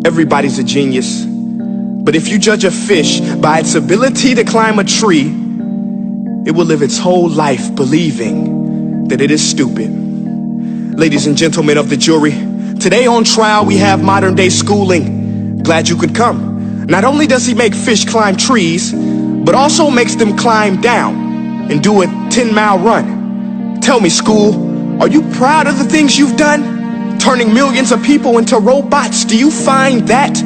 Everybody's a genius. But if you judge a fish by its ability to climb a tree, it will live its whole life believing that it is stupid. Ladies and gentlemen of the jury, today on trial we have modern day schooling. Glad you could come. Not only does he make fish climb trees, but also makes them climb down and do a 10-mile run. Tell me, school, are you proud of the things you've done? Turning millions of people into robots, do you find that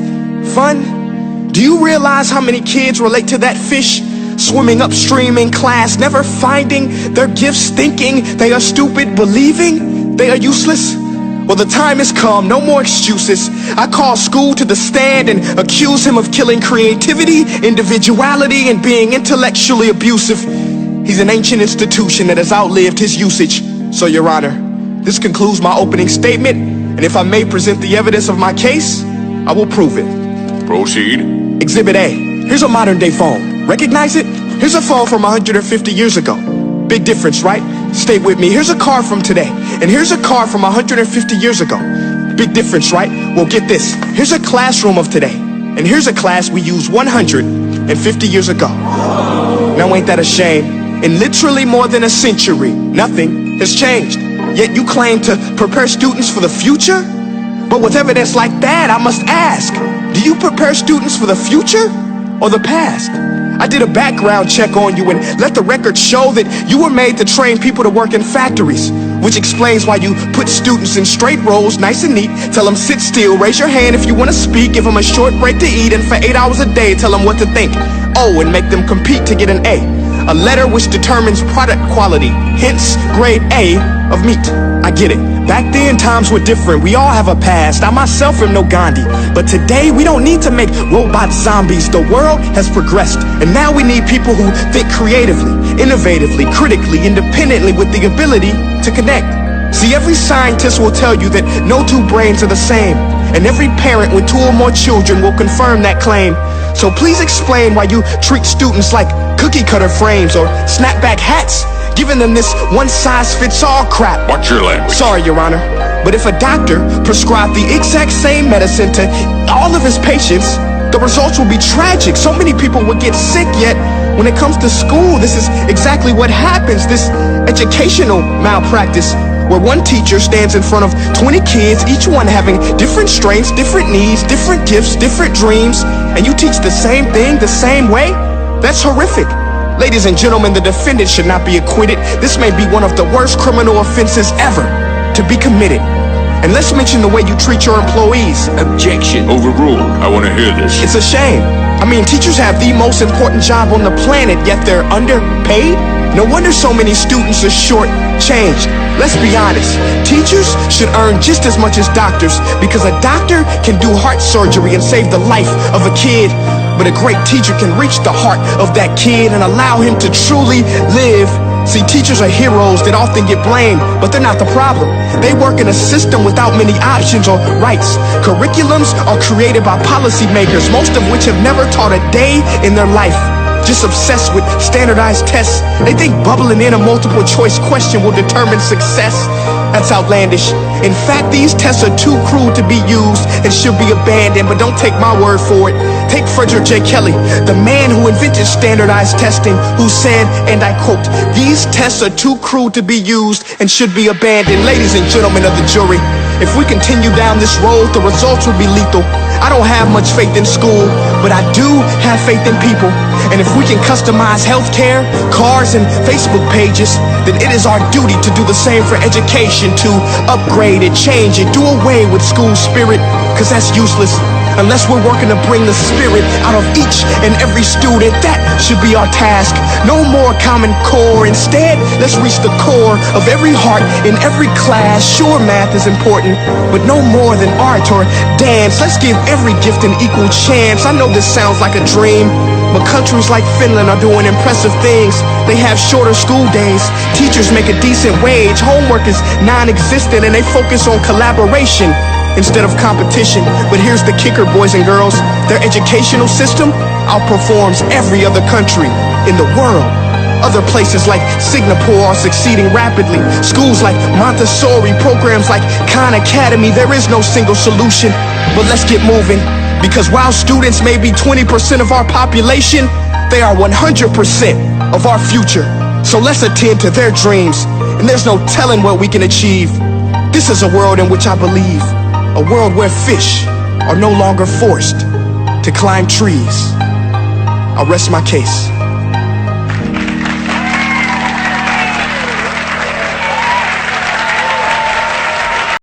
fun? Do you realize how many kids relate to that fish? Swimming upstream in class, never finding their gifts, thinking they are stupid, believing they are useless? Well, the time has come, no more excuses. I call school to the stand and accuse him of killing creativity, individuality, and being intellectually abusive. He's an ancient institution that has outlived his usage. So, Your Honor, this concludes my opening statement, and if I may present the evidence of my case, I will prove it. Proceed. Exhibit A. Here's a modern day phone. Recognize it? Here's a phone from 150 years ago. Big difference, right? Stay with me. Here's a car from today, and here's a car from 150 years ago. Big difference, right? Well, get this. Here's a classroom of today, and here's a class we used 150 years ago. Now, ain't that a shame? In literally more than a century, nothing has changed. Yet you claim to prepare students for the future? But with evidence like that, I must ask, do you prepare students for the future or the past? I did a background check on you and let the record show that you were made to train people to work in factories, which explains why you put students in straight rows, nice and neat, tell them sit still, raise your hand if you want to speak, give them a short break to eat, and for 8 hours a day tell them what to think. Oh, and make them compete to get an A, a letter which determines product quality, hence grade A of meat. I get it. Back then, times were different. We all have a past. I myself am no Gandhi. But today, we don't need to make robot zombies. The world has progressed. And now we need people who think creatively, innovatively, critically, independently, with the ability to connect. See, every scientist will tell you that no two brains are the same. And every parent with 2 or more children will confirm that claim. So please explain why you treat students like cookie cutter frames or snapback hats, giving them this one-size-fits-all crap. Watch your language. Sorry, Your Honor, but if a doctor prescribed the exact same medicine to all of his patients, the results will be tragic. So many people would get sick, yet when it comes to school, this is exactly what happens. This educational malpractice, where one teacher stands in front of 20 kids, each one having different strengths, different needs, different gifts, different dreams, and you teach the same thing the same way? That's horrific. Ladies and gentlemen, the defendant should not be acquitted. This may be one of the worst criminal offenses ever to be committed. And let's mention the way you treat your employees. Objection. Overruled. I want to hear this. It's a shame. I mean, teachers have the most important job on the planet, yet they're underpaid? No wonder so many students are short-changed. Let's be honest. Teachers should earn just as much as doctors, because a doctor can do heart surgery and save the life of a kid. But a great teacher can reach the heart of that kid and allow him to truly live. See, teachers are heroes that often get blamed, but they're not the problem. They work in a system without many options or rights. Curriculums are created by policymakers, most of which have never taught a day in their life. Just obsessed with standardized tests. They think bubbling in a multiple choice question will determine success. That's outlandish. In fact, these tests are too cruel to be used and should be abandoned, but don't take my word for it. Take Frederick J. Kelly, the man who invented standardized testing, who said, and I quote, "These tests are too cruel to be used and should be abandoned." Ladies and gentlemen of the jury, if we continue down this road, the results will be lethal. I don't have much faith in school, but I do have faith in people. And if we can customize healthcare, cars, and Facebook pages, then it is our duty to do the same for education, to upgrade it, change it, do away with school spirit, because that's useless. Unless we're working to bring the spirit out of each and every student, that should be our task. No more Common Core. Instead, let's reach the core of every heart in every class. Sure, math is important, but no more than art or dance. Let's give every gift an equal chance. I know this sounds like a dream, but countries like Finland are doing impressive things. They have shorter school days, teachers make a decent wage, homework is non-existent, and they focus on collaboration instead of competition. But here's the kicker, boys and girls. Their educational system outperforms every other country in the world. Other places like Singapore are succeeding rapidly. Schools like Montessori, programs like Khan Academy. There is no single solution. But let's get moving, because while students may be 20% of our population, they are 100% of our future. So let's attend to their dreams, and there's no telling what we can achieve. This is a world in which I believe, a world where fish are no longer forced to climb trees. I'll rest my case.